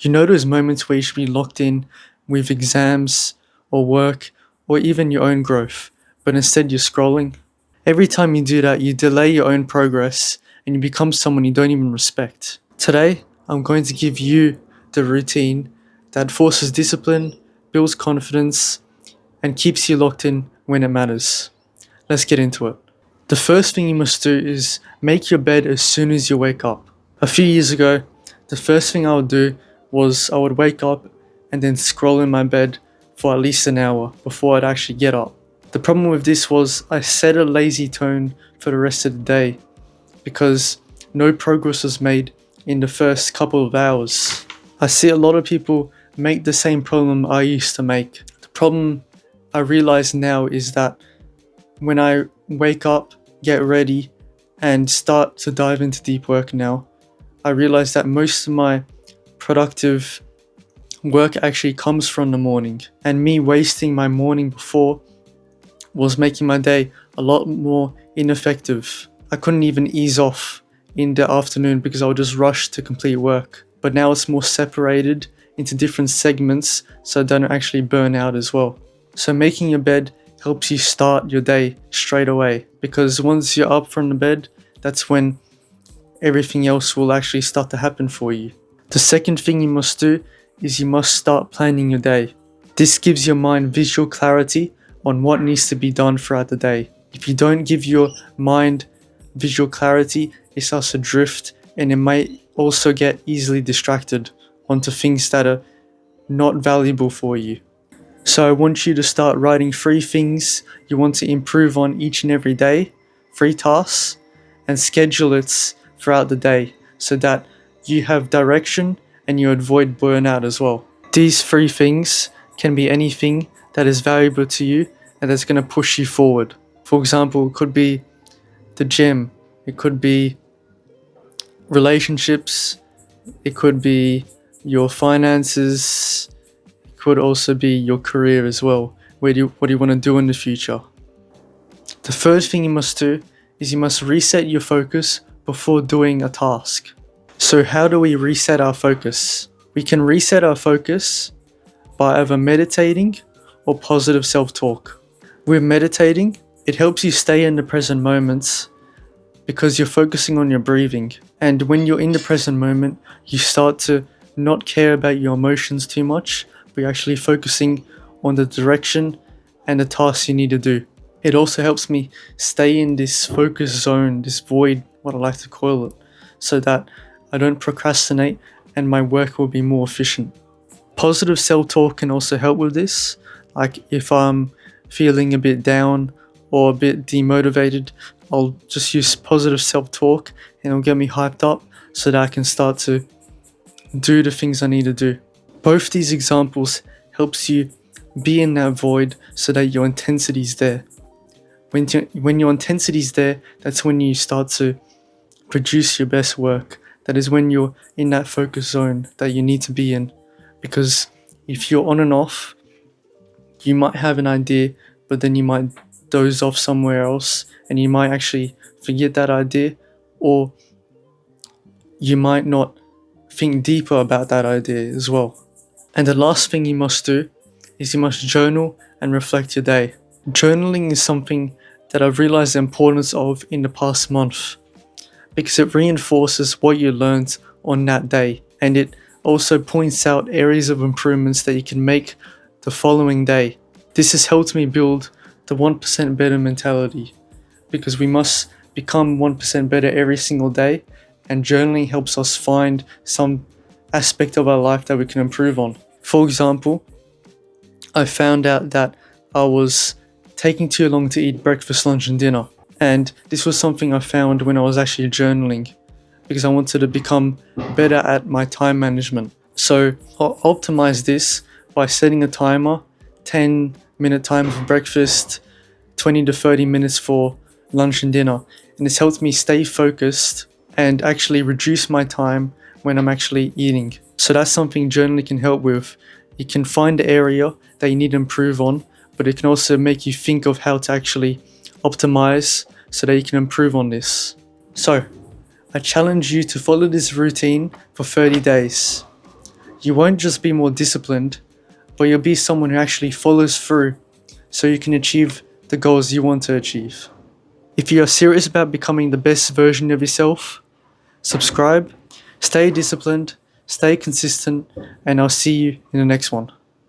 You know those moments where you should be locked in with exams or work or even your own growth, but instead you're scrolling? Every time you do that, you delay your own progress and you become someone you don't even respect. Today, I'm going to give you the routine that forces discipline, builds confidence, and keeps you locked in when it matters. Let's get into it. The first thing you must do is make your bed as soon as you wake up. A few years ago, the first thing I would do was I would wake up and then scroll in my bed for at least an hour before I'd actually get up. The problem with this was I set a lazy tone for the rest of the day because no progress was made in the first couple of hours. I see a lot of people make the same problem I used to make. The problem I realize now is that when I wake up, get ready, and start to dive into deep work now, I realize that most of my productive work actually comes from the morning. And me wasting my morning before was making my day a lot more ineffective. I couldn't even ease off in the afternoon because I would just rush to complete work. But now it's more separated into different segments so I don't actually burn out as well. So making your bed helps you start your day straight away, because once you're up from the bed, that's when everything else will actually start to happen for you. The second thing you must do is you must start planning your day. This gives your mind visual clarity on what needs to be done throughout the day. If you don't give your mind visual clarity, it starts to drift and it might also get easily distracted onto things that are not valuable for you. So I want you to start writing 3 things you want to improve on each and every day, 3 tasks, and schedule it throughout the day so that you have direction and you avoid burnout as well. These 3 things can be anything that is valuable to you and that's going to push you forward. For example, it could be the gym, it could be relationships, it could be your finances, it could also be your career as well. What do you want to do in the future? The first thing you must do is you must reset your focus before doing a task. So how do we reset our focus? We can reset our focus by either meditating or positive self-talk. With meditating, it helps you stay in the present moments because you're focusing on your breathing. And when you're in the present moment, you start to not care about your emotions too much, but you're actually focusing on the direction and the tasks you need to do. It also helps me stay in this focus zone, this void, what I like to call it, so that I don't procrastinate and my work will be more efficient. Positive self-talk can also help with this. Like if I'm feeling a bit down or a bit demotivated, I'll just use positive self-talk and it'll get me hyped up so that I can start to do the things I need to do. Both these examples helps you be in that void so that your intensity is there. When your intensity is there, that's when you start to produce your best work. That is when you're in that focus zone that you need to be in. Because if you're on and off, you might have an idea, but then you might doze off somewhere else and you might actually forget that idea, or you might not think deeper about that idea as well. And the last thing you must do is you must journal and reflect your day. Journaling is something that I've realized the importance of in the past month because it reinforces what you learned on that day, and it also points out areas of improvements that you can make the following day. This has helped me build the 1% better mentality because we must become 1% better every single day, and journaling helps us find some aspect of our life that we can improve on. For example, I found out that I was taking too long to eat breakfast, lunch and dinner, and this was something I found when I was actually journaling because I wanted to become better at my time management. So I'll optimize this by setting a timer, 10-minute timer for breakfast, 20 to 30 minutes for lunch and dinner, and it's helped me stay focused and actually reduce my time when I'm actually eating. So that's something journaling can help with. You can find the area that you need to improve on, but it can also make you think of how to actually optimize so that you can improve on this. So I challenge you to follow this routine for 30 days. You won't just be more disciplined, but you'll be someone who actually follows through so you can achieve the goals you want to achieve. If you are serious about becoming the best version of yourself, subscribe, stay disciplined, stay consistent, and I'll see you in the next one.